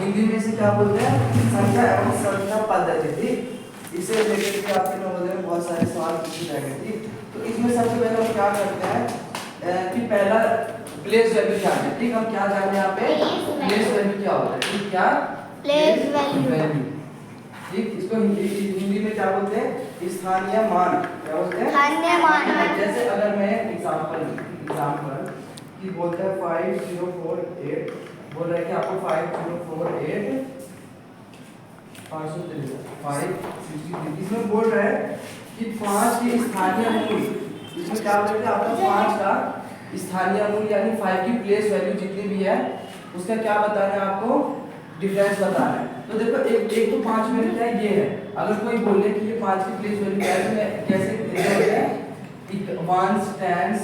हिंदी में इसे क्या बोलते हैं? संख्या एवं संख्या पद्धति। ठीक, इसे रिलेटेड भी आपके नवोदय में बहुत सारे सवाल पूछे जाएंगे। ठीक, तो इसमें सबसे पहले हम क्या करते हैं कि पहला प्लेस वैल्यू क्या है। ठीक, हम क्या जाने यहाँ पे प्लेस वैल्यू क्या होता है। ठीक, क्या प्लेस वैल्यू। ठीक, इसको हिंदी में क्या बोलते हैं? स्थानीय मान। क्या बोलते हैं? स्थानीय मान। जैसे अगर मैं एग्जांपल कि बोलता है 5048, बोल रहा है कि आपको 5048 563, इसमें बोल रहा है कि 5 के स्थानीय मूल्य, इसमें क्या बोल रहा है कि आपको 5 का स्थानीय मूल्य यानी 5 की प्लेस वैल्यू जितनी भी है उसका क्या बताना है, आपको डिफरेंस बताना है। तो देखो एक तो 5 में क्या ये है, अगर कोई बोले कि ये 5 की प्लेस वैल्यू क्या है, कैसे होता है? 1 stands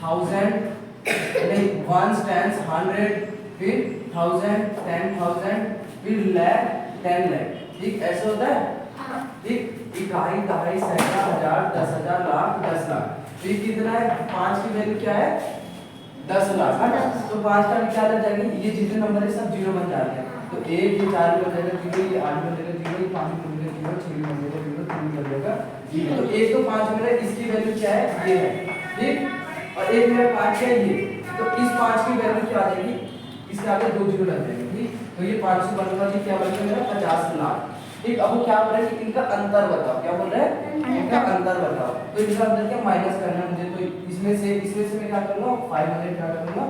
1000, नहीं 1 stands 100, फिर 1000, 10,000, फिर lakh, 10 lakh। ठीक, ऐसे होता है। ठीक, इकाई, दहाई, सैकड़ा, हजार, 10,000, लाख, 10 लाख। तो ये कितना है? 5 की वैल्यू क्या है? 10 लाख है ना। तो 5 का क्या आ जाएगा? ये जितने नंबर है सब जीरो बन जाते हैं। तो 1 ये 4 में बन जाएगा 0, ये 8 में बन जाएगा 0, ये 5 में बन जाएगा 0, 6 में बन जाएगा 0, 3 में बन जाएगा 0। तो 1 तो 5 में है, इसकी वैल्यू क्या है? ये है। ठीक, और एक मेरा 5 है ये, तो इस 5 की वैल्यू क्या आ जाएगी? इसके आगे 2 जीरो लग जाएंगे। ठीक, तो ये 500 बनने वाली क्या बनेगा मेरा? 50 लाख। ठीक, अब वो क्या बोल रहा है कि इनका अंतर बताओ। क्या बोल रहा है? इनका अंतर बताओ। तो इनका अंतर क्या माइनस करना है मुझे, तो इसमें से मैं क्या करूंगा? 500 क्या करूंगा?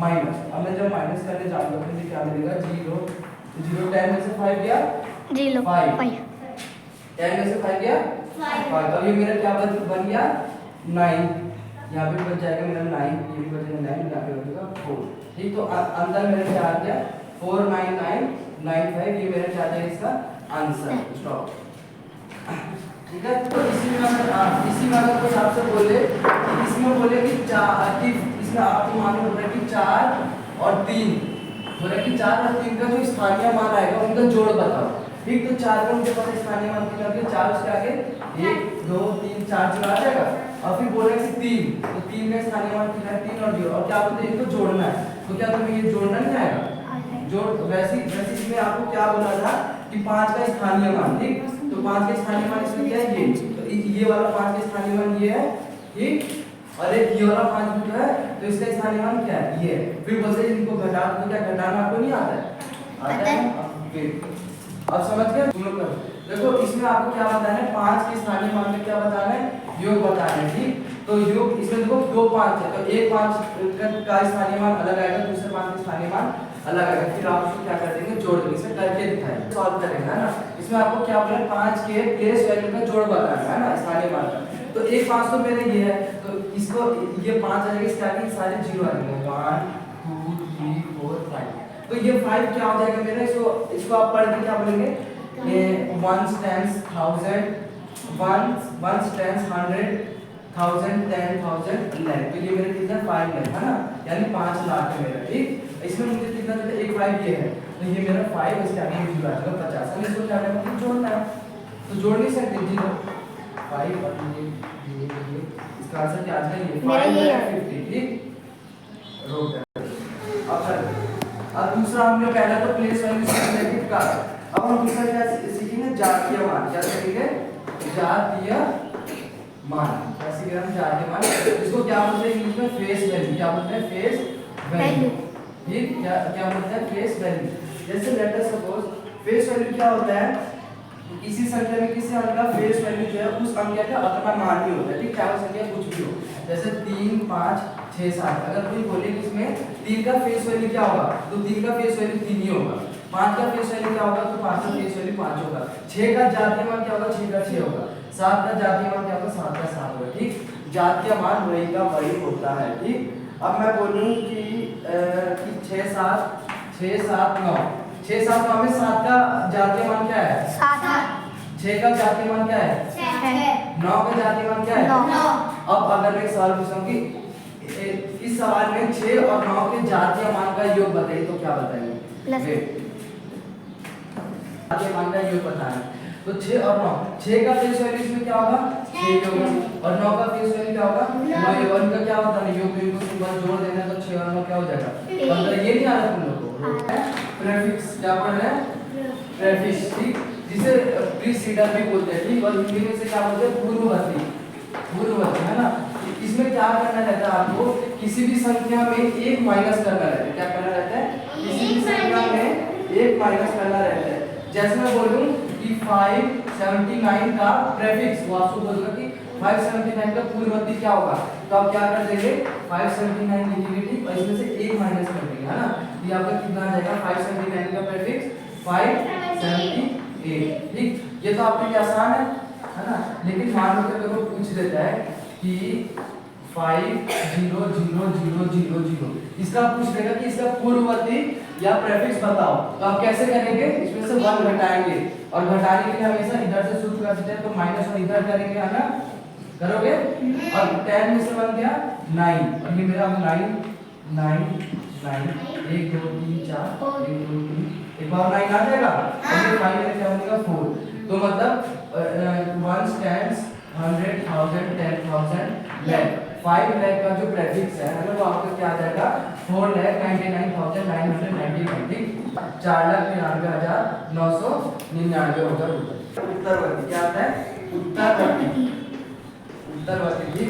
माइनस। अब मैं जब माइनस करने जाऊंगा तो मुझे क्या मिलेगा? 0 0, 10 में से 5 गया 0 5, 5 10 में से 5 गया 5। अब ये मेरा क्या बन गया? 9। यहाँ पे बच जाएगा मेरा 9, ये भी बचेगा 9, यहाँ पे बचेगा 4। ठीक, तो अंदर मेरा क्या आ गया? 49995, ये मेरा क्या आ जाएगा इसका आंसर। स्टॉप। ठीक है, तो इसी में अगर कोई आपसे बोले कि इसमें बोले कि इसमें आपको मालूम होता है कि 4 और 3, बोले कि 4 और 3 का जो स्थानीय मान आएगा उनका जोड़ बताओ। ठीक, तो 4 को उनके पास स्थानीय मान कितना है? 4 उसके आगे 1 2 3 4 जोड़ आ जाएगा। और फिर बोले कि 3, तो 3 में स्थानीय मान कितना है? 3 और 0, और क्या बोलते हैं इनको जोड़ना है। तो क्या तुम्हें ये जोड़ना नहीं आएगा? जोड़ वैसे इसमें आपको क्या बोला था कि 5 का स्थानीय मान। ठीक, तो 5 के स्थानीय मान इसमें क्या है? ये, तो ये वाला 5 के स्थानीय मान ये है। ठीक, और एक ये वाला 5 जो है तो इसका स्थानीय मान क्या है? ये है। फिर बोलते हैं इनको घटा दो। क्या घटाना आपको नहीं आता है? आता है। अब समझ गए तुम लोग? देखो इसमें आपको क्या बताना है? 5 के स्थानीय मान में क्या बताना है? योग बताना है। ठीक, तो योग इसमें देखो 2 5 है, तो एक 5 का स्थानीय मान अलग आएगा, दूसरे 5 का स्थानीय मान अलग आएगा। फिर आप उसको क्या कर देंगे? जोड़ देंगे। इसमें करके दिखाएंगे, सॉल्व करेंगे, है ना। इसमें आपको क्या बोला? 5 के प्लेस वैल्यू का जोड़ बताना है ना, स्थानीय मान का। तो एक 5 तो मेरे ये है, तो इसको ये 5 आ जाएगा, इसके आगे सारे जीरो आ जाएंगे। 1 2 3 4 5। तो ये 5 क्या हो जाएगा मेरा? इसको आप पढ़ के क्या बोलेंगे? 1 stands 1000, 1 stands 100, 1000, 10,000, lakh। तो ये मेरे कितना? 5 lakh, है ना, यानी 5 लाख है मेरा। ठीक, इसमें मुझे कितना देता है? एक 5 ये है, तो ये मेरा 5, इसके आगे जीरो आ जाएगा 50। अब इसको क्या करना है? जोड़ना है। तो जोड़ नहीं सकते 0 5 और ये इसका आंसर क्या आ जाएगा? ये 550। ठीक, रोक दे। अब दूसरा हमने पहला तो प्लेस वैल्यू से रिलेटेड का। अब हम दूसरा क्या सीखेंगे? जातीय मान। क्या सीखेंगे? जातीय मान। क्या सीखेंगे हम? जातीय मान। इसको क्या बोलते हैं इंग्लिश में? Face value. क्या बोलते हैं? Face value. ठीक, क्या बोलते हैं? Face value. जैसे let us suppose face value क्या होता है? किसी संख्या में किसी अंक का फेस वैल्यू जो है उस अंक का अपना मान ही होता है। ठीक, चाहे वो संख्या कुछ भी हो, जैसे 3 5 6 7। अगर कोई बोले कि इसमें 3 का फेस वैल्यू क्या होगा, तो 3 का फेस वैल्यू 3 ही होगा। 5 का फेस वैल्यू क्या होगा, तो 5 का फेस वैल्यू 5 होगा। 6 का जातीय मान क्या होगा? 6 का 6 होगा। 7 का जातीय मान क्या होगा? 7 का 7 होगा। ठीक, जातीय मान वही का वही होता है। ठीक, अब मैं बोलूं कि 6 7 9, 6 7 9 में 7 का जातीय मान क्या है? 7। 6 का जातीय मान क्या है? 9 का जातीय मान क्या है? 9। अब अगर मैं एक सवाल पूछूं कि इस सवाल में 6 और 9 के जातीय मान का योग बताइए, तो क्या बताएंगे? जातीय मान का योग बताना है। तो 6 और 9, 6 का फेस वैल्यू इसमें क्या होगा? 6 होगा, और 9 का फेस वैल्यू क्या होगा? 9 होगा। इनका क्या होता है? योग को सिंबल जोड़ देना, तो 6 और 9 क्या हो जाएगा? 15। ये नहीं आ रहा तुम लोग को? प्रेफिक्स, क्या पढ़ रहे हैं? प्रेफिक्स, ठीक, जिसे प्रीसीडर भी बोलते हैं, ठीक, और हिंदी में से क्या बोलते हैं? पूर्ववर्ती, पूर्ववर्ती, है ना। इसमें क्या करना रहता है आपको? किसी भी संख्या में एक माइनस करना रहता है। क्या करना रहता है? किसी भी संख्या में एक माइनस करना रहता है। जैसे मैं बोलूं कि 579 का प्रेफिक्स, वो आपको बोलूंगा कि 579 का पूर्ववर्ती क्या होगा, तो आप क्या कर देंगे? 579 लिखेंगे, ठीक, और इसमें से एक माइनस कर देंगे, है ना। ये आपका कितना आ जाएगा? 579 का प्रेफिक्स 578, ठीक। ये तो आपके लिए आसान है ना। लेकिन मान लो कि अगर वो पूछ देता है कि 50000, इसका पूछ देगा कि इसका पूर्ववर्ती या प्रेफिक्स बताओ, तो आप कैसे करेंगे? इसमें से 1 घटाएंगे, और घटाने के लिए हमेशा इधर से शुरू करते हैं, तो -1 इधर करेंगे, है ना, करोगे। और 10 में से 1 गया 9, और ये मेरा 9 9 9 1 2 3 4 1 2 3, एक बार 9 आ जाएगा, और ये 5 में क्या होगा? 4। तो मतलब 1 10 100 1000 10,000 lakh, 5 लाख का जो प्रेफिक्स है ना, वो आपका क्या आ जाएगा? 4,99,999, 4,99,999 होगा। उत्तरवर्ती क्या आता है? उत्तरवर्ती, उत्तरवर्ती,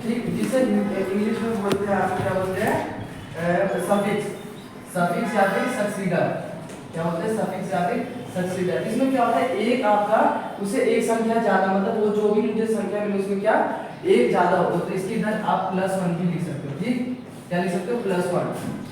ठीक, जिसे इंग्लिश में बोलते हैं, आपको क्या बोलते हैं? सफिक्स, सफिक्स या फिर सक्सीडर। क्या बोलते हैं? सफिक्स या फिर सक्सीडर। इसमें क्या होता है? एक आपका उसे एक संख्या ज्यादा, मतलब वो जो भी मुझे संख्या मिले उसमें क्या एक ज्यादा होगा, तो इसके इधर आप +1 भी लिख सकते हो, ठीक, क्या लिख सकते हो? +1,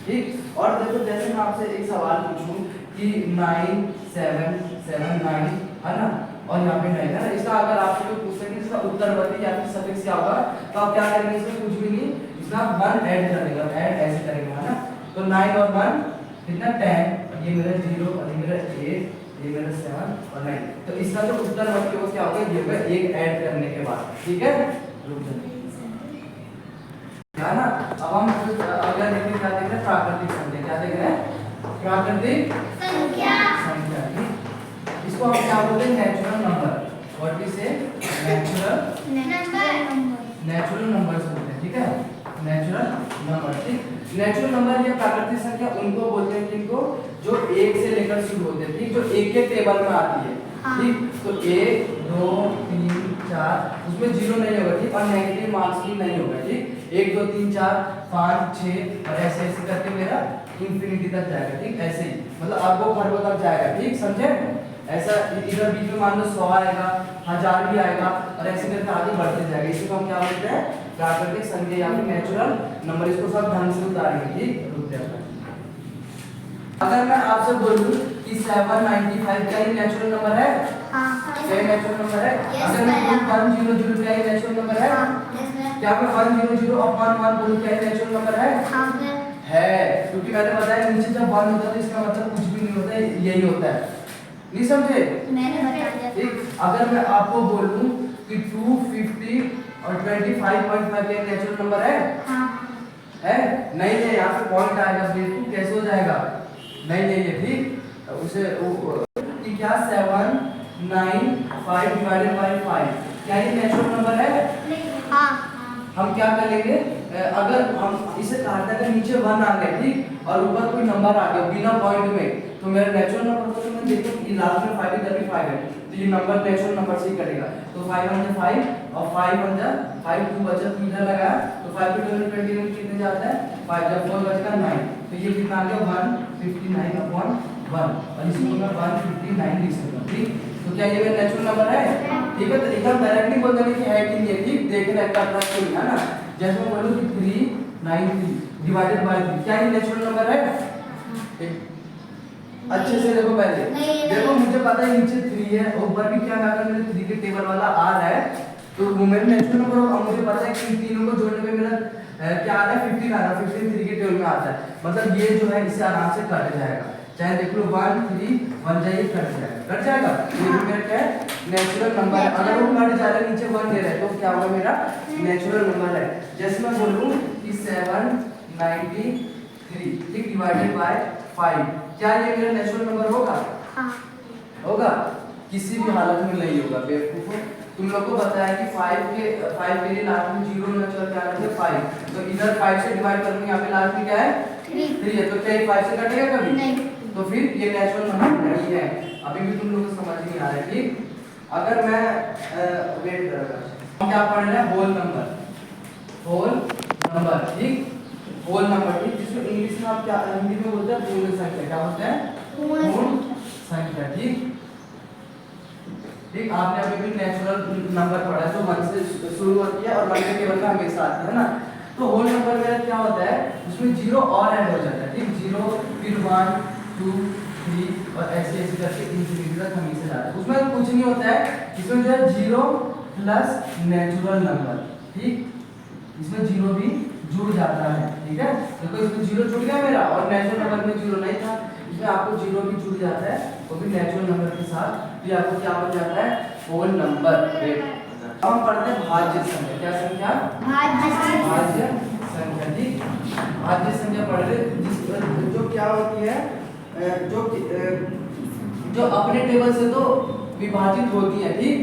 ठीक। और देखो, जैसे मैं आपसे एक सवाल पूछूं कि 9779, है ना, और यहाँ पे 9 है ना, इसका अगर आपसे कोई पूछे कि इसका उत्तरवर्ती या फिर सफिक्स क्या होगा, तो आप क्या करेंगे? इसमें कुछ भी नहीं, इसका 1 ऐड कर देगा, ऐड ऐसे करेंगे, है ना। तो 9 और 1 कितना? 10, ये मेरा 0, और ये मेरा 8, ये मेरा 7 और 9, तो इसका जो उत्तरवर्ती होगा क्या होगा? ये होगा 1 ऐड करने के बाद, ठीक है, है ना। अब हम अगला देखिए, क्या देख रहे हैं? प्राकृतिक संख्या। क्या देख रहे हैं? प्राकृतिक संख्या, संख्या, ठीक। इसको हम क्या बोलते हैं? Natural number. What is a natural number? Natural numbers बोलते हैं, ठीक है, नेचुरल नंबर, ठीक। नेचुरल नंबर या प्राकृतिक संख्या उनको बोलते हैं जिनको जो 1 से लेकर शुरू होते हैं, ठीक, जो 1 के टेबल में आती है, ठीक। तो 1 2 3 4, उसमें 0 नहीं होगा, ठीक, और नेगेटिव मार्क्स भी नहीं होगा, ठीक। 1 2 3 4 5 6 और ऐसे ऐसे करके मेरा इंफिनिटी तक जाएगा, ठीक, ऐसे ही, मतलब आपको खरबों तक जाएगा, ठीक, समझे। ऐसा इधर बीच में मान लो 100 आएगा, 1000 भी आएगा, और ऐसे करके आगे बढ़ते जाएगा। इसी को हम क्या बोलते हैं? प्राकृतिक संख्या या फिर नेचुरल नंबर। इसको सब ढंग से उतारेंगे, ठीक। रुक जाओ, अगर मैं आपसे बोलूं कि 795 क्या ये नेचुरल नंबर है? क्या नेचुरल नंबर है? अगर मैं 100 क्या ये नेचुरल नंबर है? क्या मैं 100 और 11 बोलूं क्या ये नेचुरल नंबर है? है, क्योंकि मैंने बताया नीचे जब 1 होता है तो इसका मतलब कुछ भी नहीं होता है, यही होता है, नहीं समझे? मैंने बता दिया, ठीक। अगर मैं आपको बोलूं कि 250 और 25.5 क्या नेचुरल नंबर है? है नहीं है, यहाँ पे पॉइंट आएगा, बिल्कुल कैसे हो जाएगा? नहीं है, ठीक। उसे कि क्या 795 डिवाइडेड बाय 5 क्या ये नेचुरल नंबर है? हाँ। हम क्या करेंगे? अगर हम इसे काटते हैं, नीचे 1 आ गया, ठीक, और ऊपर कोई नंबर आ गया बिना पॉइंट में, तो मेरा नेचुरल नंबर तो मैं देखो कि लास्ट में 5 इधर भी 5 है, तो ये नंबर नेचुरल नंबर से ही कटेगा। तो 5 1 5 और 5 1 5, 2 बचा, 2 इधर लगाया, तो 5 पे 20 में कितने जाता है? 5 जब 4 बचेगा 9, तो ये कितना आ गया? 159/1, और इसको मैं 159 लिख सकता हूं, ठीक। तो क्या ये मेरा नेचुरल नंबर है? ठीक है, तो एकदम डायरेक्टली बोल देंगे कि है कि नहीं है, ठीक, देखना है करना कोई, है ना। जैसे मैं बोलूं कि 393 डिवाइडेड बाय 3 क्या ये नेचुरल नंबर है? अच्छे से देखो, पहले देखो, मुझे पता है नीचे 3 है, ऊपर भी क्या अगर मेरे 3 के टेबल वाला आ रहा है तो वो मेरा नेचुरल नंबर होगा। मुझे पता है कि इन तीनों को जोड़ने पे मेरा क्या आ रहा है? 15 आ रहा है, 15 3 के टेबल में आता है, मतलब ये जो है इससे आराम से कट जाएगा, चाहे देख लो 1 3 1 जाइए, कट जाएगा। ये भी मेरा क्या है? नेचुरल नंबर है। अगर वो कट जा रहा है, नीचे 1 दे रहा है, तो क्या होगा? मेरा नेचुरल नंबर है। जैसे मैं बोलूं कि 793, ठीक, डिवाइडेड बाय 5, क्या ये मेरा नेचुरल नंबर होगा? होगा? किसी भी हालत में नहीं होगा, बेवकूफो। तुम लोग को बताया कि 5 के लिए लास्ट में 0 होना चाहिए, क्या आना चाहिए? 5, तो इधर 5 से डिवाइड करूंगा, यहाँ पे लास्ट में क्या है? 3 है, तो क्या ये 5 से कटेगा कभी? नहीं। तो फिर ये नेचुरल नंबर नहीं है। अभी भी तुम लोगों को समझ नहीं आ रहा है। ठीक, अगर मैं वेट करेगा, हम क्या पढ़ रहे हैं? Whole number, whole number. ठीक, होल नंबर। ठीक, जिसको इंग्लिश में आप क्या, हिंदी में बोलते हैं पूर्ण संख्या। क्या बोलते हैं? पूर्ण संख्या। ठीक ठीक, आपने अभी भी नेचुरल नंबर पढ़ा है, तो 1 से शुरू होती है और 1 के टेबल में हमेशा आती है ना। तो होल नंबर में क्या होता है, उसमें 0 और ऐड हो जाता है। ठीक, 0 फिर 1 2 3 और ऐसे ऐसे करके इंफिनिटी तक हमेशा जाता है। उसमें कुछ नहीं होता है, इसमें जो है 0 प्लस नेचुरल नंबर। ठीक, इसमें 0 भी जुड़ जाता है। ठीक है, देखो इसमें 0 जुड़ गया मेरा, और नेचुरल नंबर में 0 नहीं था, इसमें आपको 0 भी जुड़ जाता है, वो भी नेचुरल नंबर के साथ। तो आपको क्या बन जाता है? Whole number. अब हम पढ़ते हैं भाज्य संख्या। क्या संख्या? भाज्य संख्या। ठीक, भाज्य संख्या पढ़ रहे, जो क्या होती है, जो अपने टेबल से तो विभाजित होती है। ठीक,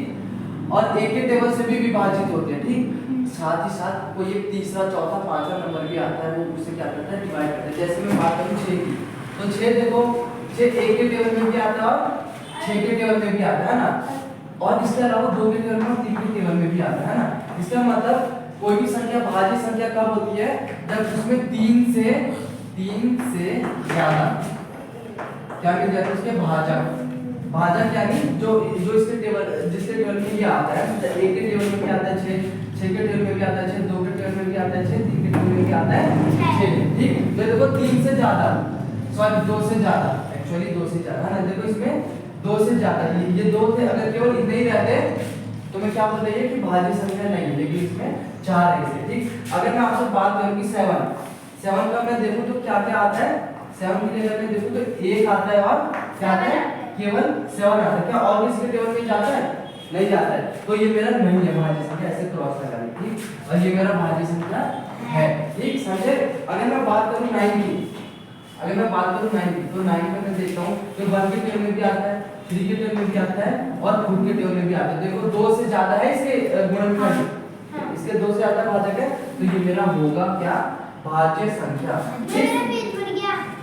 और एक के टेबल से भी विभाजित होते हैं। ठीक, साथ ही साथ कोई एक तीसरा चौथा पांचवा नंबर भी आता है, वो उसे क्या करता है? डिवाइड करता है। जैसे मैं बात करूं 6 की, तो 6 देखो, 6 एक के टेबल में भी आता है और 6 के टेबल में भी आता है ना, और इसके अलावा 2 के टेबल में और 3 के टेबल में भी आता है ना। इसका मतलब कोई भी संख्या भाज्य संख्या कब होती है? जब उसमें 3 से ज्यादा क्या मिल जाता है? उसके भाजक। भाजक यानी जो इसके टेबल, जिसके टेबल में ये आता है, मतलब एक के टेबल में भी आता है 6, 6 के टेबल में भी आता है 6, 2 के टेबल में भी आता है 6, 3 के टेबल में भी आता है 6। ठीक, तो देखो 3 से ज्यादा, सॉरी 2 से ज्यादा, एक्चुअली 2 से ज्यादा है ना। देखो इसमें 2 से ज्यादा, ये 2 थे, अगर केवल इतने ही रहते तो मैं क्या बोल रही है कि भाज्य संख्या नहीं है, लेकिन इसमें 4 है इसे। ठीक, अगर मैं आपसे बात करूं कि 7 का मैं देखूं तो क्या क्या आता है? 7 की जगह मैं देखूं तो 1 आता है, और क्या आता है? केवल 7 आता है। क्या और किसी के टेबल में जाता है? नहीं जाता है, तो ये मेरा नहीं है भाज्य संख्या, ऐसे क्रॉस लगा ली। ठीक, और ये मेरा भाज्य संख्या है। ठीक, समझे? अगर मैं बात करूं 9 की, अगर मैं बात करूं 9 की, तो 9 में मैं देखता हूं तो 1 के टेबल में भी आता है, 3 के टेबल में भी आता है, और 4 के टेबल में भी आता है। देखो 2 से ज्यादा है इसके गुणनखंड, इसके 2 से ज्यादा भाजक है, तो ये मेरा होगा क्या? भाज्य संख्या।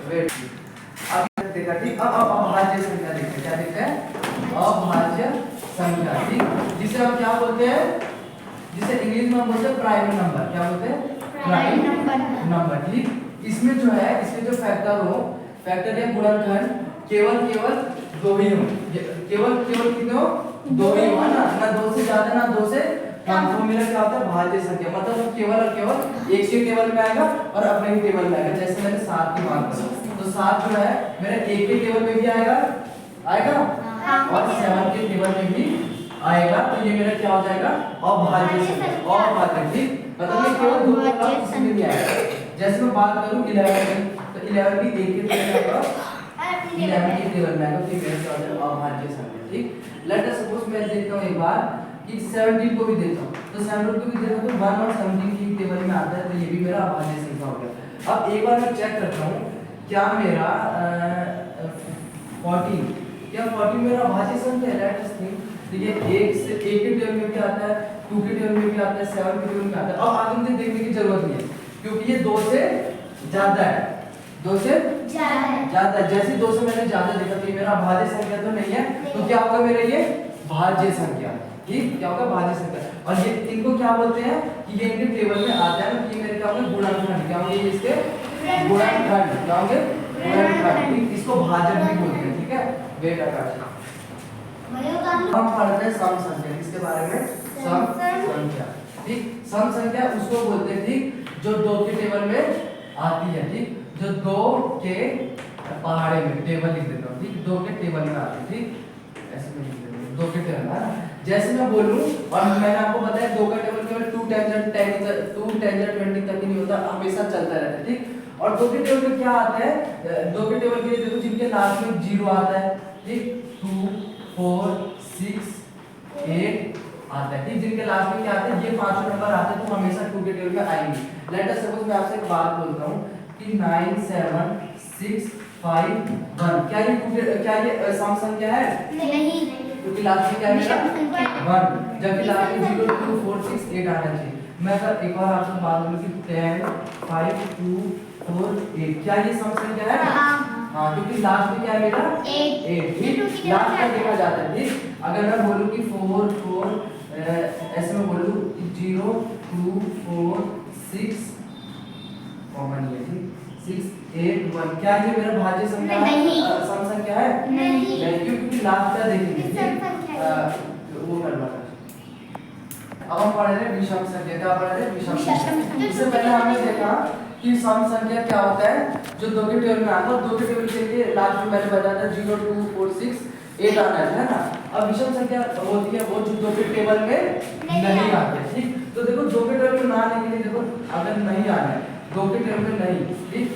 वेट, अब देखा। ठीक, अब अभाज्य संख्या देखते हैं। क्या देखते हैं? अभाज्य संख्या। ठीक, जिसे हम क्या बोलते हैं? जिसे इंग्लिश में हम बोलते हैं प्राइम नंबर। क्या बोलते हैं? Prime number. ठीक, इसमें जो है, इसके जो फैक्टर या गुणनखंड केवल 2 ही हो। केवल कितने हो? 2 ही हो ना, ना 2 से ज्यादा ना 2 से कम। तो मेरा क्या होता है? भाज्य संख्या। मतलब वो केवल और केवल एक के टेबल में आएगा और अपने ही टेबल में आएगा। जैसे मैंने 7 की बात करी, तो 7 जो है मेरे एक के टेबल में भी आएगा और 7 के टेबल में भी आएगा। तो ये मेरा क्या हो जाएगा? अभाज्य संख्या। अभाज्य। ठीक, मतलब मैं केवल 2 के अलावा किसी में नहीं आएगा। जैसे मैं बात करूं 11 की, तो 11 भी एक के टेबल में आएगा, 11 के टेबल में आएगा। तो ये मेरा क्या हो जाएगा? अभाज्य संख्या। ठीक, लेट अस सपोज मैं देखता हूं एक बार कि 17 को भी देखता हूं, तो 17 को भी देखा तो 1 और 17 की टेबल में आता है, तो ये भी मेरा अभाज्य संख्या हो गया। अब एक बार मैं चेक करता हूं, क्या मेरा 14, क्या 14 मेरा अभाज्य संख्या है? Let us think. तो ये 1 के टेबल में भी आता है, 2 के टेबल में भी आता है, 7 के टेबल में आता है। अब आगे मुझे देखने की जरूरत नहीं है, क्योंकि ये 2 से ज्यादा है, 2 से ज्यादा। जैसे 2 से मैंने ज्यादा देखा, तो ये मेरा भाज्य संख्या तो नहीं है, तो क्या होगा मेरा? ये भाज्य संख्या। ठीक, क्या होगा? भाज्य संख्या। और ये इनको क्या बोलते हैं कि ये इनके टेबल में आ जाए ना, कि मेरे क्या होंगे? गुणनखंड। क्या होंगे? इसके गुणनखंड। क्या होंगे? गुणनखंड। ठीक, इसको भाजक भी बोलते हैं। ठीक है, वेट आकाश। हम पढ़ते हैं सम संख्या। किसके बारे में? सम संख्या। ठीक, सम संख्या उसको बोलते हैं, ठीक, जो 2 के टेबल में आती है। ठीक, जो 2 के पहाड़े में, टेबल लिख देता हूं। ठीक, 2 के टेबल में आती है। ठीक, ऐसे में लिख देता हूं 2 के टेबल में। जैसे मैं बोलूं, और मैंने आपको बताया 2 का टेबल केवल 2 टेंजेंट 20 तक ही नहीं होता, हमेशा चलता रहता है। ठीक, और 2 के टेबल में क्या आता है? 2 के टेबल के लिए देखो, जिनके लास्ट में 0 आता है। ठीक, 2 4 6 8 आता है। ठीक, जिनके लास्ट में क्या आता है? ये 5 नंबर आते हैं, तो हमेशा 2 के टेबल में आएंगे। लेट अस सपोज मैं आपसे एक बात बोलता हूं कि 9 7 6 5 1, क्या ये सम संख्या है? नहीं, क्योंकि लास्ट में क्या है मेरा? 1, जबकि लास्ट में 0 2 4 6 8 आना चाहिए। मैं अगर एक बार आपसे बात करूं कि 10 5 2 4 8। क्या ये सम संख्या है? हाँ। हाँ, क्योंकि लास्ट में क्या है मेरा 8 ठीक। लास्ट का देखा जाता है ठीक। अगर मैं बोलूँ कि 4 4 ऐसे में बोलूँ 0 2 4 6 कॉमन ये ठीक 6 8 1। क्या ये मेरा भाज्य संख्या है? नहीं। सम संख्या है? नहीं। क्योंकि लास्ट का देखेंगे ठीक। वो करना है। अब हम पढ़ रहे हैं विषम संख्या। क्या पढ़ रहे हैं? विषम संख्या। इससे पहले हमने देखा कि सम संख्या क्या होता है, जो दो के टेबल में आता है। दो के टेबल के लिए लास्ट में मैंने बताया था 0 2 4 6 8 आना है ना। अब विषम संख्या होती है वो जो दो के टेबल में नहीं आते ठीक। तो देखो दो के टेबल में ना आने के लिए देखो अगर नहीं आना है दो के टेबल में नहीं ठीक,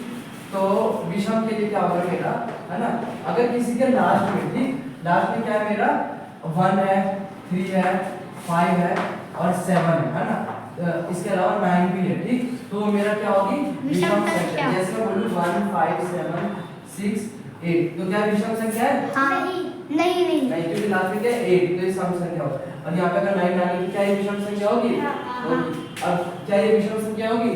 तो विषम के लिए क्या होगा मेरा है ना। अगर किसी के लास्ट में ठीक, लास्ट में क्या है मेरा 1 है 3 है 5 है और 7 है ना। इसके अलावा 9 भी है ठीक। तो मेरा क्या होगी? विषम संख्या। जैसे मैं बोलूं 1 5 7 6 8 तो क्या विषम संख्या है? हाँ। नहीं नहीं नहीं, क्योंकि लास्ट में क्या है 8 तो ये सम संख्या होगी। और यहाँ पे अगर 9 डालेंगे तो क्या ये विषम संख्या होगी? होगी। अब क्या ये विषम संख्या होगी?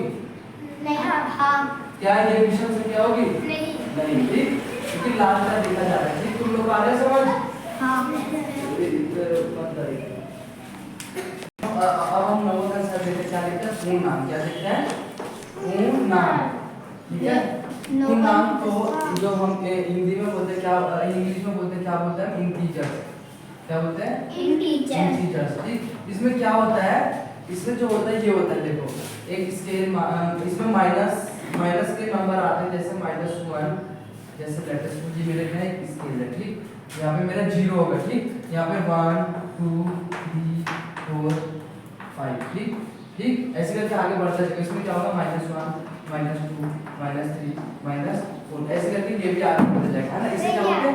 नहीं। हाँ। क्या ये विषम संख्या होगी? नहीं। नहीं ठीक, क्योंकि लास्ट का देखा जा रहा है ठीक। तुम लोग आ रहे हैं समझ? अब हम नंबर का सर देखते क्या देखते हैं? पूर्ण नाम। क्या देखते हैं? पूर्ण नाम ठीक है। पूर्ण नाम तो जो हम हिंदी में बोलते हैं क्या, इंग्लिश में बोलते हैं क्या बोलते हैं? इंटीजर्स। क्या बोलते हैं? इंटीजर्स ठीक। इसमें क्या होता है? इसमें जो होता है ये होता है देखो एक स्केल, इसमें माइनस के नंबर आते हैं जैसे -1 जैसे लेटेस्ट जी मेरे में एक स्केल है ठीक। यहाँ पे मेरा 0 होगा ठीक। यहाँ पे 1 2 3 4 5 ठीक ठीक। ऐसे करके आगे बढ़ता जाएगा। इसमें क्या होगा? -1 -2 -3 -4 ऐसे करके ये भी आगे बढ़ता जाएगा है ना। इसे क्या बोलते हैं?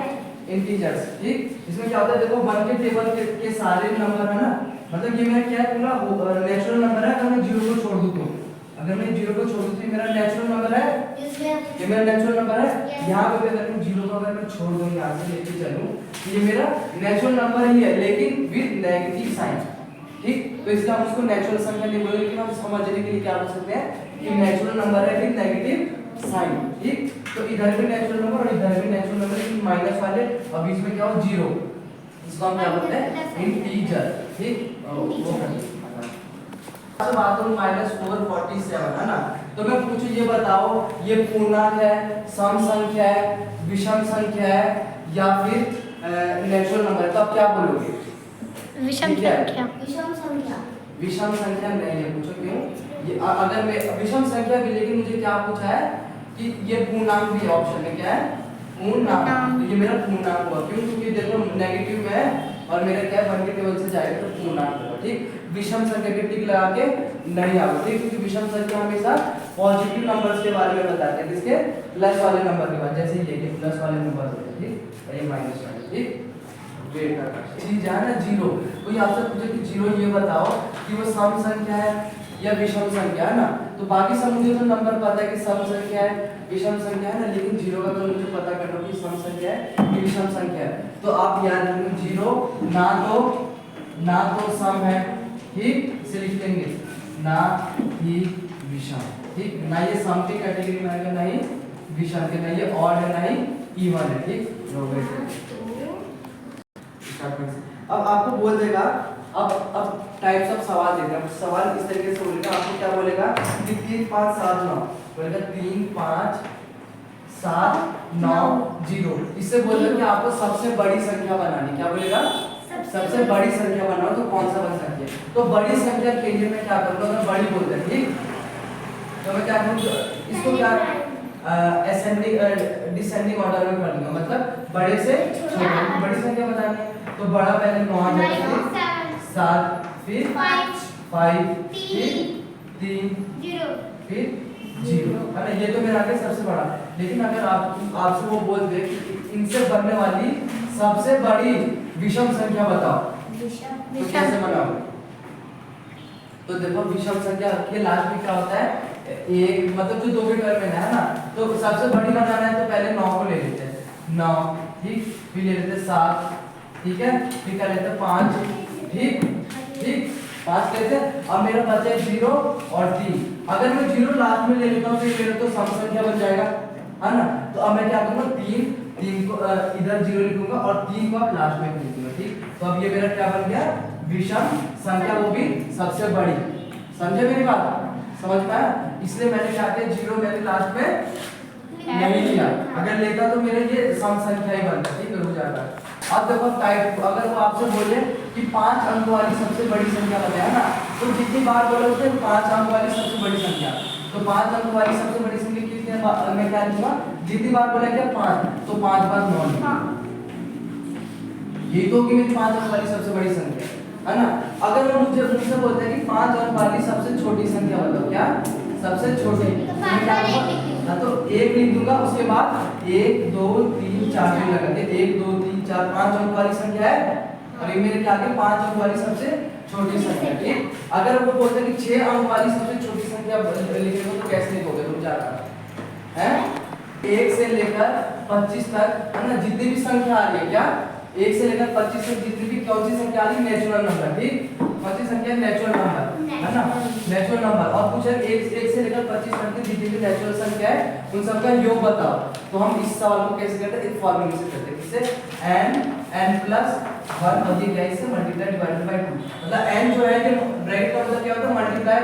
इंटीजर्स ठीक। इसमें क्या होता है देखो 1 के टेबल के सारे नंबर है ना, मतलब ये मेरा क्या है पूरा नेचुरल नंबर है। अगर मैं 0 को छोड़ दूं तो, अगर मैं 0 को छोड़ दूं तो ये मेरा नेचुरल नंबर है, ये मेरा नेचुरल नंबर है। यहाँ पे अगर मैं 0 को अगर मैं छोड़ दूं यहाँ से लेके चलूं तो ये मेरा नेचुरल नंबर ही है लेकिन विद नेगेटिव साइन ठीक। तो इसलिए हम उसको नेचुरल संख्या नहीं बोलेंगे, लेकिन हम समझने के लिए क्या बोल सकते हैं कि नेचुरल नंबर है विद नेगेटिव साइन ठीक। तो इधर भी नेचुरल नंबर और इधर भी नेचुरल नंबर लेकिन माइनस वाले और बीच में क्या हो 0, इसको हम क्या बोलते हैं? इंटीजर ठीक। अब बात करूं -447 है ना। तो मैं पूछूं ये बताओ ये पूर्णांक है, सम संख्या है, विषम संख्या है या फिर नेचुरल नंबर है? तो आप क्या बोलोगे? विषम संख्या। विषम संख्या नहीं है। पूछो क्यों? ये अगर मैं विषम संख्या भी, लेकिन मुझे क्या पूछा है कि ये पूर्णांक भी ऑप्शन में क्या है? पूर्णांक। तो ये मेरा पूर्णांक हुआ क्यों? क्योंकि देखो नेगेटिव में है और मेरा क्या है 1 के टेबल से जाएगा तो पूर्णांक होगा ठीक। विषम संख्या के टिक लगा के नहीं आएगा ठीक, क्योंकि विषम संख्या हमेशा पॉजिटिव नंबर्स के बारे में बताते हैं, किसके? प्लस वाले नंबर के बारे में। जैसे ये प्लस वाले नंबर होते हैं ठीक और ये माइनस वाले ठीक। चीज है ना 0, कोई आपसे पूछे कि 0 ये बताओ कि वो सम संख्या है या विषम संख्या है ना। तो बाकी सब मुझे तो नंबर पता है कि सम संख्या है विषम संख्या है ना, लेकिन 0 का तो मुझे पता करना कि सम संख्या है कि विषम संख्या है। तो आप याद रखें 0 ना तो सम है ठीक, इसे लिख लेंगे ना ही विषम ठीक। ना ये सम की कैटेगरी में आएगा, ना ही विषम के, ना ये ऑड है ना ही इवन है ठीक। अब आपको बोल देगा, अब टाइप्स ऑफ सवाल देगा। सवाल इस तरीके से बोलेगा, आपको क्या बोलेगा कि 3 5 7 9 बोलेगा 3 5 7 9 0। इससे बोलेगा कि आपको सबसे बड़ी संख्या बनानी। क्या बोलेगा? सबसे बड़ी संख्या बनाओ। तो कौन सा बन सकती है? तो बड़ी संख्या के लिए मैं क्या करूँगा? अगर बड़ी बोलते हैं ठीक, तो मैं क्या करूँगा? इसको क्या असेंडिंग डिसेंडिंग ऑर्डर में कर दूंगा, मतलब बड़े से छोटे। बड़ी संख्या बतानी है तो बड़ा पहले 9 आ जाएगा, 7 फिर 5 फिर 3 फिर 0 है ना। ये तो मेरा आगे सबसे बड़ा। लेकिन अगर आपसे वो बोल दे कि इनसे बनने वाली सबसे बड़ी विषम संख्या बताओ, तो कैसे बनाओगे? तो देखो विषम संख्या के लास्ट में क्या होता है? एक, मतलब जो 2 के टर्म में है ना, तो सबसे बड़ी बनाना है तो पहले 9 को ले लेते हैं 9 ठीक, फिर ले लेते हैं 7 ठीक है, फिर क्या लेते हैं 5 ठीक ठीक, 5 लेते हैं। अब मेरा बचा है 0 और 3। अगर मैं 0 लास्ट में ले लेता हूँ तो ये मेरा तो सम संख्या बन जाएगा, है ना। तो अब मैं क्या करूंगा, 3 को इधर 0 लिखूंगा और 3 को अब लास्ट में लिखूंगा, ठीक। तो अब ये मेरा क्या बन गया, विषम संख्या, वो भी सबसे बड़ी। समझे मेरी बात, समझ पाया। इसलिए मैंने क्या किया, 0 मैंने लास्ट में नहीं लिया, अगर लेता तो मेरे ये सम संख्या ही बनता, ठीक है, हो जाता। अब देखो टाइप, अगर वो आपसे बोले कि 5 अंक वाली सबसे बड़ी संख्या बताया ना, तो जितनी बार बोले होते हैं 5 अंक वाली सबसे बड़ी संख्या, तो 5 अंक वाली सबसे बड़ी संख्या कितनी बार मैं क्या लिखूंगा, जितनी बार बोला क्या 5, तो 5 बार 9, ये तो कि मेरी 5 अंक वाली सबसे बड़ी संख्या, है ना। अगर वो मुझसे बोलते हैं कि 5 अंक वाली सबसे छोटी संख्या बताओ, क्या सबसे छोटी, ना तो 1 लिख दूंगा, उसके बाद 1 2 3 4 भी लगा के 1 2 3 4 5 अंक वाली संख्या है, और ये मेरे क्या 5 अंक वाली सबसे छोटी संख्या, ठीक। अगर वो बोलते हैं कि 6 अंक वाली सबसे छोटी संख्या लिखेंगे तो कैसे लिखोगे, रुक जाता है 1 से लेकर 25 तक, है ना, जितनी भी संख्या आ रही है, क्या 1 से लेकर 25 तक जितनी भी कौन सी संख्या आ रही है, नेचुरल नंबर, ठीक। कौन सी संख्या, नेचुरल नंबर, है ना, नेचुरल नंबर। और पूछा 1 से लेकर 25 तक की जितनी भी नेचुरल संख्या है उन सबका योग बताओ। तो हम इस सवाल को कैसे करते हैं, एक फॉर्मूले से करते हैं, किससे, n + 1 और ये क्या, इससे मल्टीप्लाई डिवाइडेड बाय 2, मतलब n जो है ये ब्रैकेट का मतलब क्या होता है, मल्टीप्लाई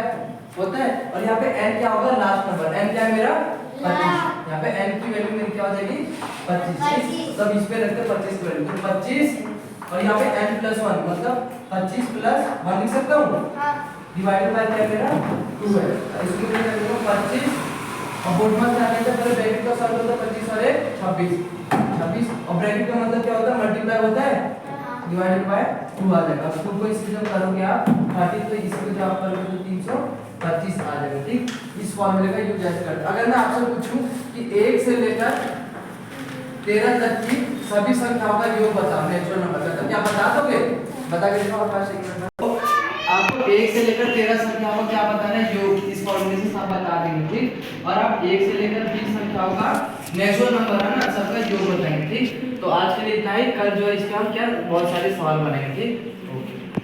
होता है, और यहाँ पे n क्या होगा, लास्ट नंबर, n क्या है मेरा 25, यहाँ पे n की वैल्यू मेरी क्या हो जाएगी 25, तब इस पे रखते 25 की वैल्यू, तो 25, और यहाँ पे n + 1 मतलब 25 + 1 लिख सकता हूँ, डिवाइडेड बाय क्या मेरा 2 है, इसको मैं कर दूंगा 25, और बोर्ड में क्या आएगा, पहले ब्रैकेट का सॉल्व होता है 25 और 26, और ब्रैकेट का मतलब क्या होता है, मल्टीप्लाई होता है, डिवाइडेड बाय 2 आ जाएगा। अब 2 को इससे जब करोगे आप 30, तो इसको जब आप करोगे तो 325 आ जाएगा, ठीक। इस फॉर्मूले का यूज ऐसे करते हैं। अगर मैं आपसे पूछूं कि 1 से लेकर 13 तक की सभी संख्याओं का योग बताओ, नेचुरल नंबर का, क्या बता दोगे, बता के दिखाओ पास एक मिनट में। आपको 1 से लेकर 13 संख्याओं का क्या बताना है, योग, इस फॉर्मूले से सब बता देंगे, ठीक। और आप 1 से लेकर 20 संख्याओं का नेचुरल नंबर, है ना, सबका योग बताएंगे, ठीक। तो आज के लिए इतना ही, कल जो है इसके हम क्या बहुत सारे सवाल बनाएंगे, ठीक।